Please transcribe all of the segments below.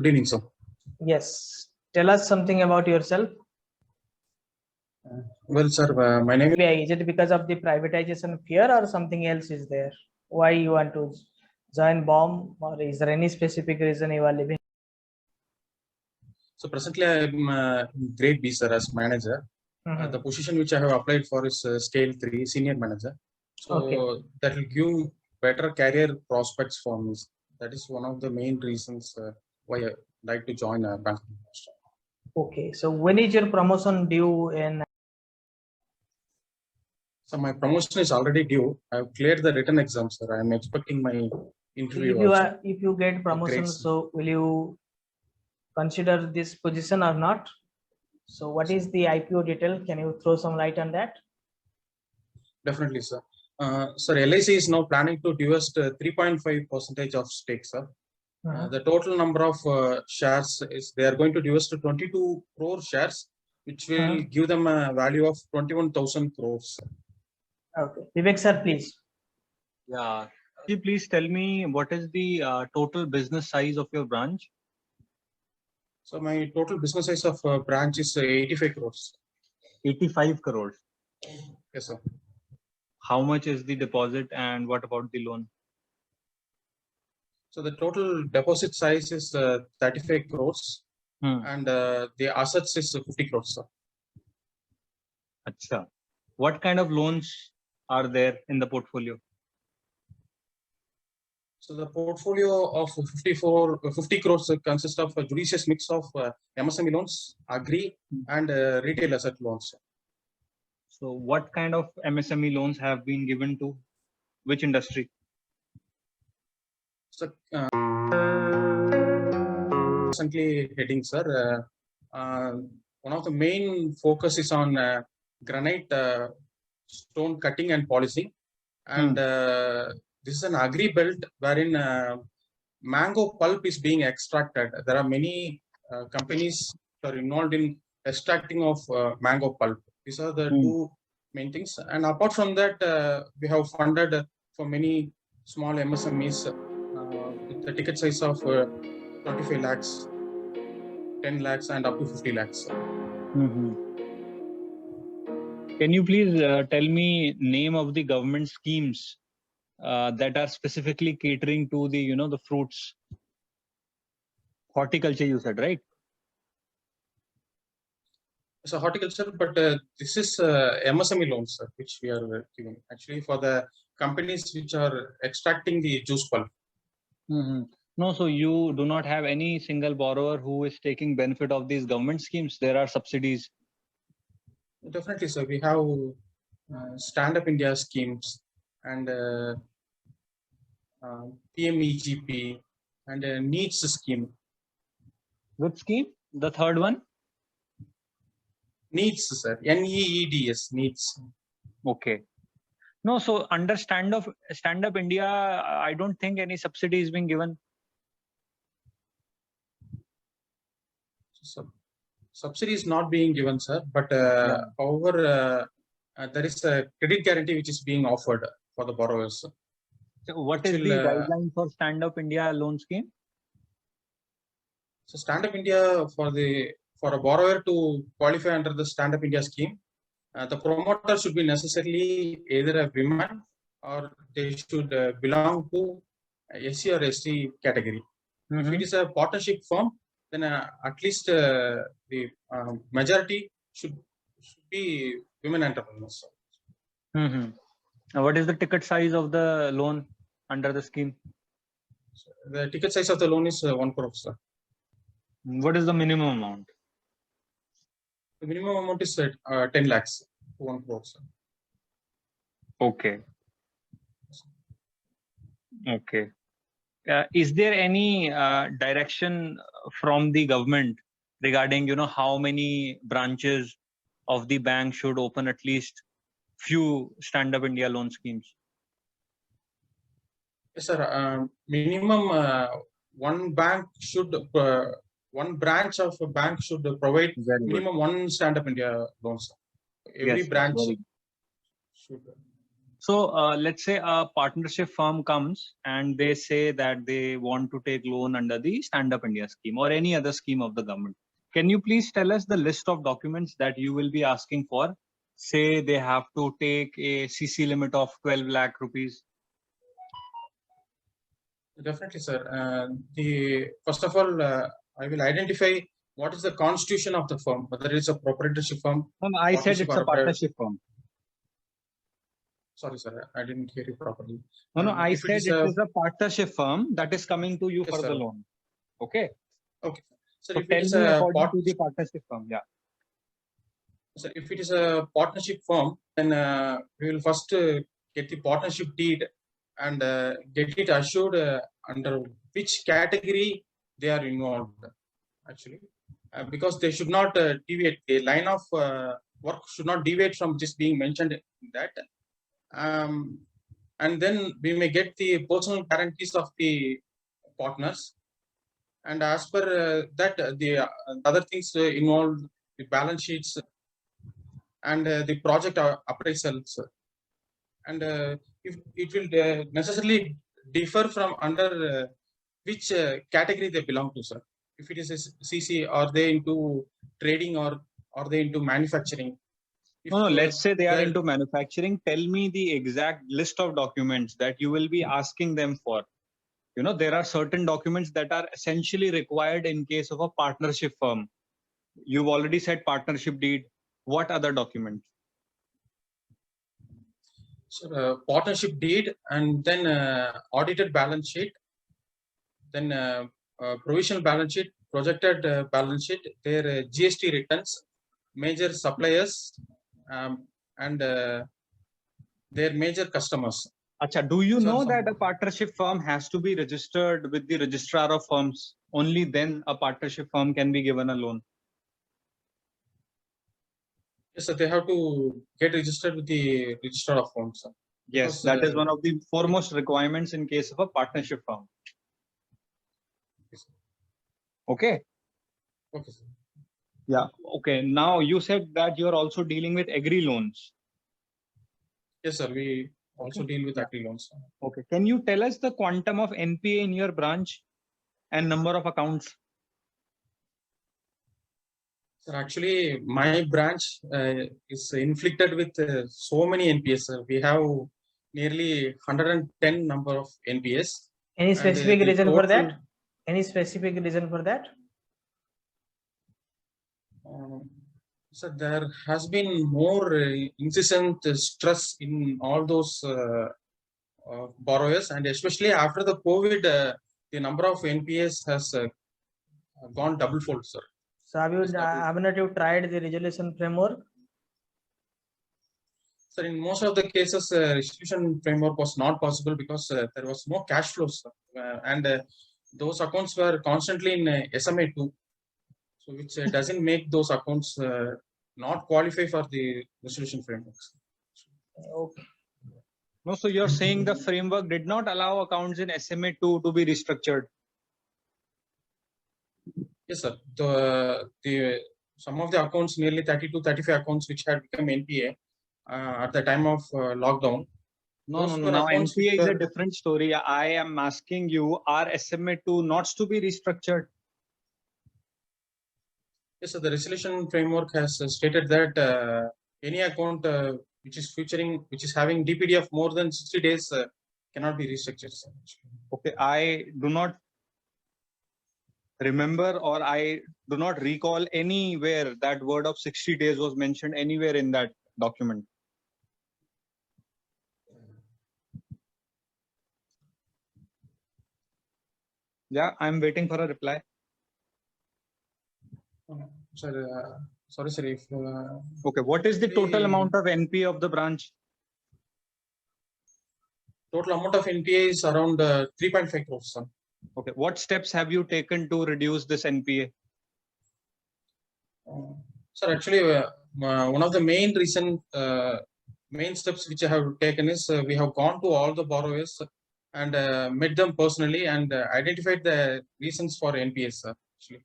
Good evening, sir. Yes. Tell us something about yourself. Well, sir, my name Is it because of the privatization fear or something else is there? Why you want to join BOM, or is there any specific reason you are leaving? So presently I'm in grade B, sir, as manager. The position which I have applied for is scale 3, senior manager. So Okay. that will give better career prospects for me. That is one of the main reasons why I like to join Bank of Maharashtra. Okay. So when is your promotion due in? So my promotion is already due. I have cleared the written exam, sir. I am expecting my interview. If you get promotion, so will you consider this position or not? So what is the IPO detail? Can you throw some light on that? Definitely, sir. Sir, LIC is now planning to divest 3.5% of stake, sir. The total number of shares is they are going to divest to 22 crore shares, which will give them a value of 21,000 crores. Okay. Vivek sir, please. Yeah. Could you please tell me what is the total business size of your branch? So my total business size of branch is 85 crores. 85 crores. Yes, sir. How much is the deposit and what about the loan? So the total deposit size is 35 crores and the assets is 50 crores, sir. Achha. What kind of loans are there in the portfolio? So the portfolio of 50 crores consists of a judicious mix of MSME loans, agri and retail asset loans. So what kind of MSME loans have been given to which industry? So recently heading, sir, one of the main focus is on granite stone cutting and polishing, and this is an agri belt wherein mango pulp is being extracted. There are many companies that are involved in extracting of mango pulp. These are the two main things. And apart from that, we have funded for many small MSMEs with the ticket size of 25 lakhs, 10 lakhs, and up to 50 lakhs. Can you please tell me name of the government schemes that are specifically catering to the the fruits? Horticulture, you said, right? So horticulture, but this is MSME loans, sir, which we are giving actually for the companies which are extracting the juice pulp. No, so you do not have any single borrower who is taking benefit of these government schemes. There are subsidies. Definitely, sir. We have Stand Up India schemes and PMEGP and NEEDS scheme. Which scheme? The third one? NEEDS, sir. NEEDS, NEEDS. Okay. No, so under Stand Up India, I don't think any subsidy is being given. So, subsidy is not being given, sir. But however, there is a credit guarantee which is being offered for the borrowers. So what is the guideline for Stand Up India loan scheme? So Stand Up India, for a borrower to qualify under the Stand Up India scheme, the promoter should be necessarily either a woman or they should belong to SC or ST category. If it is a partnership firm, then at least the majority should be women entrepreneurs. What is the ticket size of the loan under the scheme? So the ticket size of the loan is 1 crore, sir. What is the minimum amount? The minimum amount is 10 lakhs to 1 crore, sir. Okay. Okay. Is there any direction from the government regarding how many branches of the bank should open at least few Stand Up India loan schemes? Yes, sir. Minimum one branch of a bank should provide minimum one Stand Up India loan, sir. Every branch should. So let's say a partnership firm comes and they say that they want to take loan under the Stand Up India scheme or any other scheme of the government. Can you please tell us the list of documents that you will be asking for? Say they have to take a CC limit of 12 lakh rupees. Definitely, sir. First of all, I will identify what is the constitution of the firm, whether it's a proprietorship firm. No, I said it's a partnership firm. Sorry, sir, I didn't hear you properly. No, I said it is a partnership firm that is coming to you Yes, for sir. the loan. Okay. Okay. So tell me according to the partnership firm. Yeah. So if it is a partnership firm, then we will first get the partnership deed and get it assured under which category they are involved. Actually, because they should not deviate. The line of work should not deviate from just being mentioned in that. And then we may get the personal guarantees of the partners. And as per that, the other things involved, the balance sheets and the project appraisals. And if it will necessarily differ from under which category they belong to, sir. If it is a CC, are they into trading or are they into manufacturing? No, let's say they are into manufacturing. Tell me the exact list of documents that you will be asking them for. You know, there are certain documents that are essentially required in case of a partnership firm. You've already said partnership deed. What other documents? So, partnership deed and then audited balance sheet, then provisional balance sheet, projected balance sheet, their GST returns, major suppliers, and their major customers. Acha, do you know that a partnership firm has to be registered with the registrar of firms? Only then a partnership firm can be given a loan. Yes, sir, they have to get registered with the registrar of firms. Sir. Yes, that is one of the foremost requirements in case of a partnership firm. Yes, okay. Okay, sir. Yeah. Okay. Now you said that you are also dealing with agri loans. Yes, sir. We also deal with agri loans. Okay. Can you tell us the quantum of NPA in your branch and number of accounts? Sir, actually, my branch is inflicted with so many NPS. We have nearly 110 number of NPS. Any specific reason for that? Any specific reason for that? So there has been more incessant stress in all those borrowers, and especially after the COVID, the number of NPS has gone double-fold, sir. So haven't you tried the resolution framework? Sir, in most of the cases, resolution framework was not possible because there was no cash flows, and those accounts were constantly in SMA2. So which doesn't make those accounts not qualify for the resolution frameworks. Okay. No, so you're saying the framework did not allow accounts in SMA2 to be restructured? Yes, sir. Some of the accounts, nearly 30 to 35 accounts, which had become NPA at the time of lockdown. No. Now NPA is a different story. I am asking you, are SMA2 not to be restructured? Yes, so the resolution framework has stated that any account which is having DPD of more than 60 days cannot be restructured. Sir. Okay, I do not remember or I do not recall anywhere that word of 60 days was mentioned anywhere in that document. Yeah, I'm waiting for a reply. Sir, sorry, sir. If, okay, what is the total amount of NPA of the branch? Total amount of NPA is around 3.5 crores, sir. Okay, what steps have you taken to reduce this NPA? Sir, actually, one of the main steps which I have taken is we have gone to all the borrowers and met them personally and identified the reasons for NPS, sir. Actually.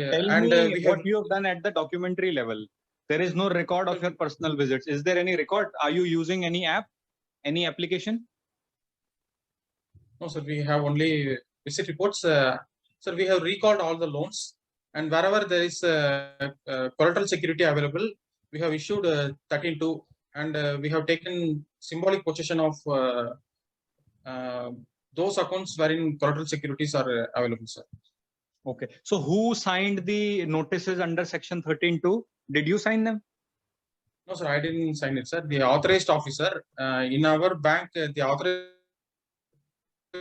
Tell me what you have done at the documentary level. There is no record of your personal visits. Is there any record? Are you using any app, any application? No, sir. We have only visit reports. Sir, we have recalled all the loans, and wherever there is collateral security available, we have issued 13(2), and we have taken symbolic possession of those accounts wherein collateral securities are available, sir. Okay. So who signed the notices under section 13(2)? Did you sign them? No, sir, I didn't sign it, sir. The authorized officer in our bank, the authorized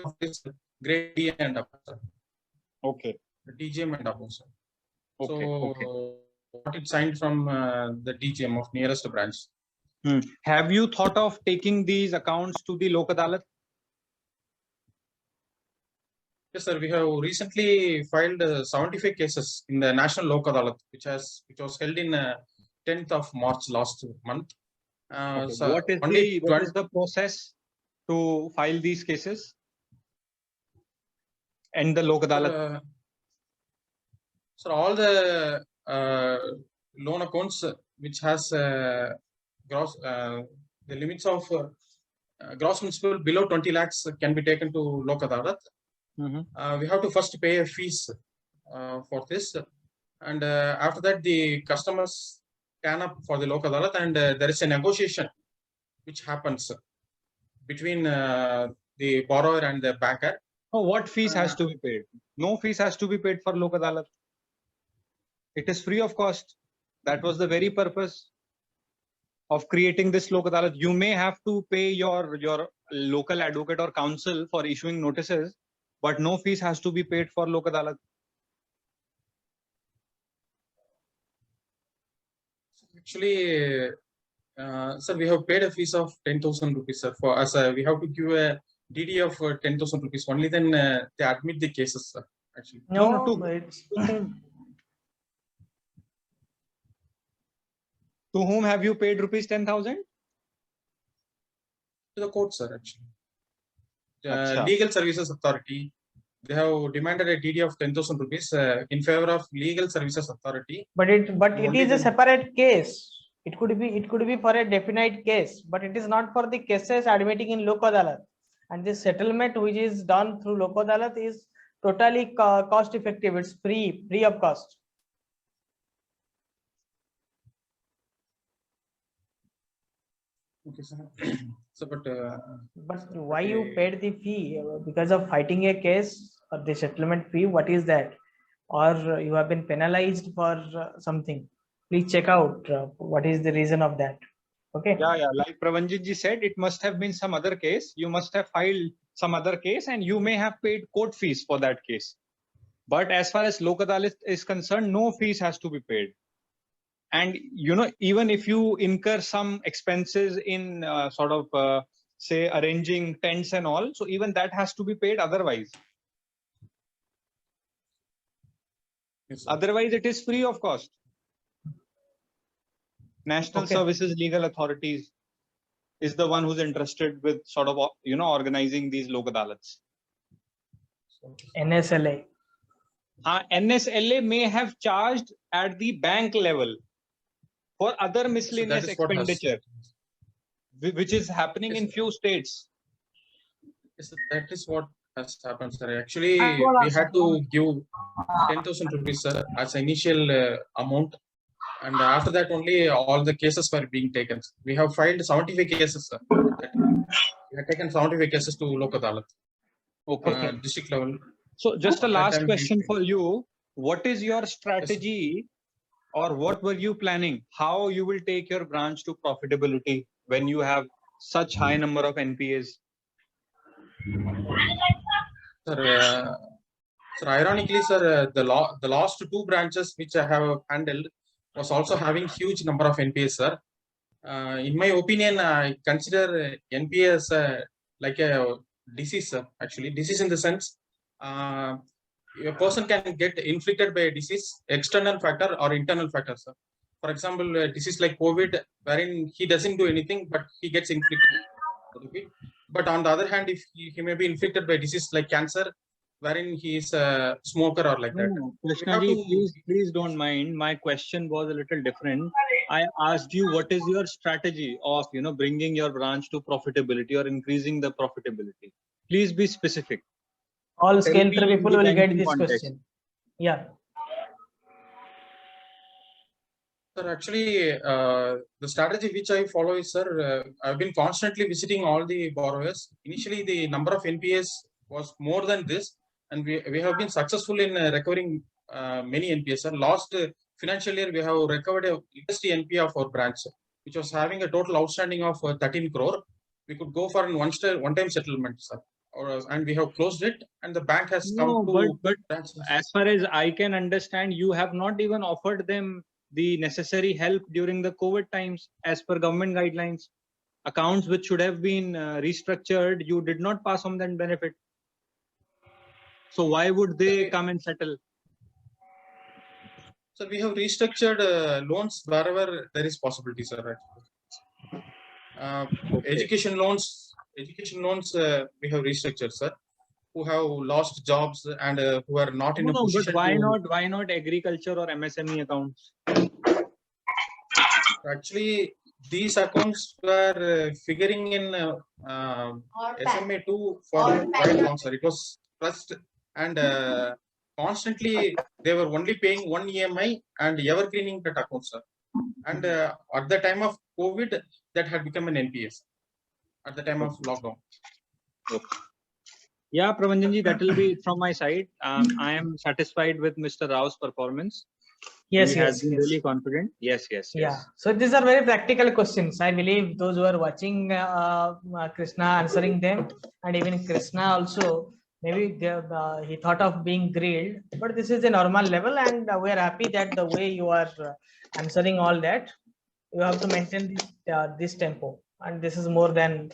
officer, grade D and above, sir. Okay. The DGM and above, sir. Okay. So, what it signed from the DGM of nearest branch. Have you thought of taking these accounts to the Lok Adalat? Yes, sir. We have recently filed 75 cases in the National Lok Adalat, which was held in 10th of March last month. Okay. So What is the process to file these cases and the Lok Adalat? So all the loan accounts which has gross the limits of gross principal below 20 lakhs can be taken to Lok Adalat. We have to first pay a fees for this, and after that the customers turn up for the Lok Adalat, and there is a negotiation which happens between the borrower and the banker. Oh, what fees has to be paid? No fees has to be paid for Lok Adalat. It is free of cost. That was the very purpose of creating this Lok Adalat. You may have to pay your local advocate or counsel for issuing notices, but no fees has to be paid for Lok Adalat. Actually, sir, we have paid a fees of 10,000 rupees, sir. For us, we have to give a DD of 10,000 rupees. Only then they admit the cases, sir. Actually, no, to whom have you paid rupees 10,000? To the court, sir. Actually, Legal Services Authority. They have demanded a DD of 10,000 rupees in favor of Legal Services Authority. But it is a separate case. It could be for a definite case, but it is not for the cases admitting in Lok Adalat. And this settlement which is done through Lok Adalat is totally cost effective. It's free of cost. Okay, sir. So, but why you paid the fee? Because of fighting a case or the settlement fee? What is that? Or you have been penalized for something? Please check out what is the reason of that. Okay. Yeah. Like Pravanjit ji said, it must have been some other case. You must have filed some other case, and you may have paid court fees for that case. But as far as Lok Adalat is concerned, no fees has to be paid. And even if you incur some expenses in say arranging tents and all, so even that has to be paid otherwise. yes, Otherwise, it is free of cost. National Services Legal Authorities is the one who's interested with organizing these Lok Adalats. NSLA. NSLA may have charged at the bank level for other miscellaneous expenditure, which is happening in few states. Yes, that is what has happened, sir. Actually, we had to give 10,000 rupees, sir, as initial amount. And after that, only all the cases were being taken. We have filed 75 cases, sir. We have taken 75 cases to Lok Adalat. Okay. District level. So just a last question for you. What is your strategy, or what were you planning? How you will take your branch to profitability when you have such high number of NPAs? Sir, ironically, sir, the last two branches which I have handled was also having huge number of NPAs, sir. In my opinion, I consider NPA as like a disease, sir. Actually, disease in the sense a person can get inflicted by a disease, external factor or internal factor, sir. For example, a disease like COVID, wherein he doesn't do anything, but he gets inflicted. But on the other hand, if he may be inflicted by disease like cancer, wherein he is a smoker or like that. No, We Krishna have ji, to, please don't mind. My question was a little different. I asked you what is your strategy of bringing your branch to profitability or increasing the profitability. Please be specific. All Tell scale me through in people the will get banking this context. question. Yeah. sir, actually, the strategy which I follow is, sir, I've been constantly visiting all the borrowers. Initially, the number of NPAs was more than this, and we have been successful in recovering many NPAs. Sir, last financial year, we have recovered a biggest NPA of our branch, which was having a total outstanding of 13 crore. We could go for an one-time settlement, sir. And we have closed it, and the bank has come to but branch. as far as I can understand, you have not even offered them the necessary help during the COVID times as per government guidelines. Accounts which should have been restructured, you did not pass on that benefit. So why would they come and settle? So we have restructured loans wherever there is possibility, sir. Okay. Education loans we have restructured, sir. Who have lost jobs and who are not in a No, but position why not agriculture or MSME accounts? Actually, these accounts were figuring in SMA2 for quite long, sir. It was trust and constantly they were only paying one EMI and evergreening that account, sir. And at the time of COVID, that had become an NPS at the time of lockdown. Okay. Yeah, Pravanjanji, that will be it from my side. I am satisfied with Mr. Rao's performance. Yes, He has been really confident. Yes. Yeah. So these are very practical questions. I believe those who are watching Krishna answering them, and even Krishna also, maybe he thought of being grilled, but this is a normal level, and we are happy that the way you are answering all that, you have to maintain this tempo, and this is more than.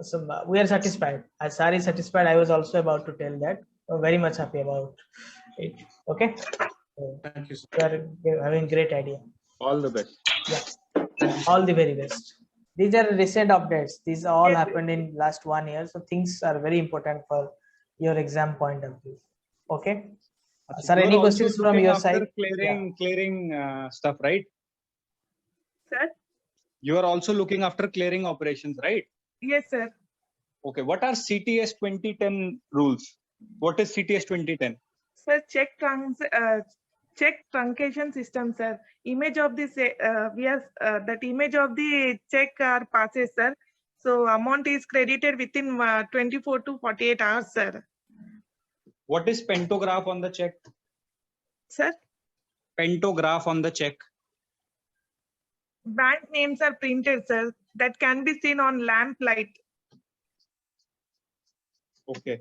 So we are satisfied. As Sari is satisfied, I was also about to tell that. I'm very much happy about it. Okay. So Thank you, sir. we are having great idea. All the best. Yeah. All the very best. These are recent updates. These all happened in last 1 year. So things are very important for your exam point of view. Okay. Sir, any questions from your side? Clearing stuff, right? Sir? You are also looking after clearing operations, right? Yes, sir. Okay. What are CTS 2010 rules? What is CTS 2010? Sir, check truncation system, sir. Image of this that image of the check are passes, sir. So amount is credited within 24 to 48 hours, sir. What is pantograph on the check? Sir? Pantograph on the check. Bank names are printed, sir. That can be seen on lamp light. Okay.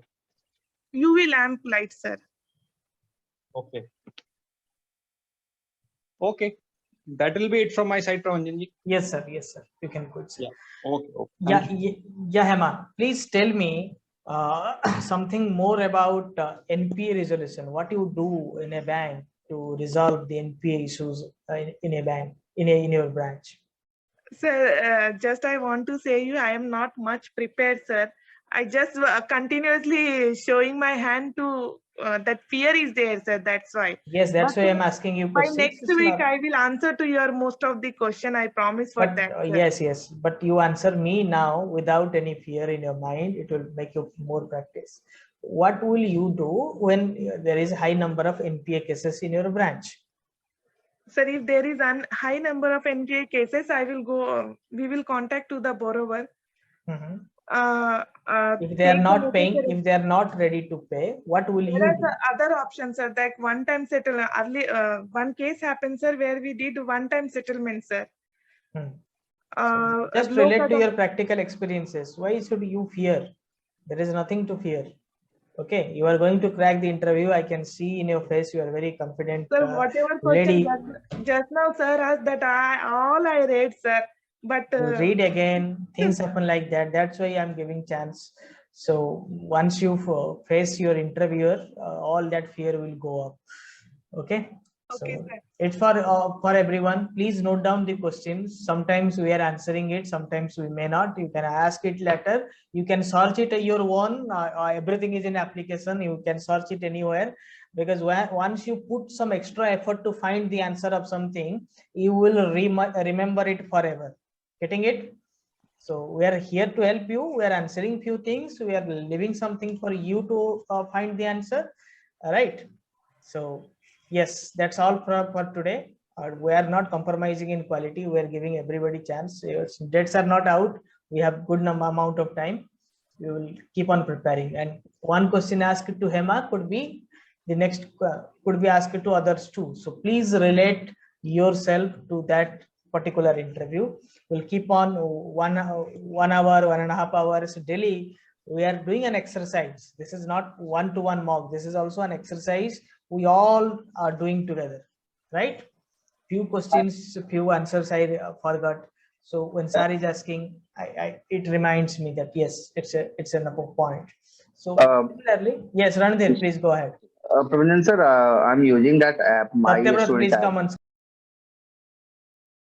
UV lamp light, sir. Okay. Okay. That will be it from my side, Pravanjanji. Yes, sir. Yes, sir. You can go. Sir. Yeah. Okay. Yeah, Hema. Please tell me something more about NPA resolution. What you do in a bank to resolve the NPA issues in a bank, in your branch. Sir, just I want to say I am not much prepared, sir. I just continuously showing my hand to that fear is there, sir. That's why. Yes, that's why I'm asking you questions. By next week, I will answer to your most of the question. I promise for that. Yes. But you answer me now without any fear in your mind. It will make you more practice. What will you do when there is a high number of NPA cases in your branch? Sir, if there is a high number of NPA cases, I will go. We will contact to the borrower. Mm-hmm. If they are not paying, if they are not ready to pay, what will you do? Other options, sir, like one-time settlement. Early, one case happened, sir, where we did one-time settlement, sir. Just relate to your practical experiences. Why should you fear? There is nothing to fear. Okay, you are going to crack the interview. I can see in your face you are very confident. Sir, whatever lady. Just now, sir, asked that I read, sir. But read again, things happen like that. That's why I'm giving chance. So once you face your interviewer, all that fear will go up. Okay. Okay, So sir. it's for everyone. Please note down the questions. Sometimes we are answering it, sometimes we may not. You can ask it later. You can search it your own. Everything is in application. You can search it anywhere, because once you put some extra effort to find the answer of something, you will remember it forever. Getting it? So we are here to help you. We are answering few things. We are leaving something for you to find the answer. All right. So yes, that's all for today. We are not compromising in quality. We are giving everybody chance. Dates are not out. We have good amount of time. We will keep on preparing. And one question asked to Hema could be the next could be asked to others too. So please relate yourself to that particular interview. We'll keep on 1 hour, 1.5 hours daily. We are doing an exercise. This is not one-to-one mock. This is also an exercise we all are doing together, right? Few questions, few answers I forgot. So when Sar is asking, it reminds me that yes, it's an point. So similarly, yes, Ranadhir, please go ahead. Praveen sir, I'm using that app, My Satyabrat, Student please app. come on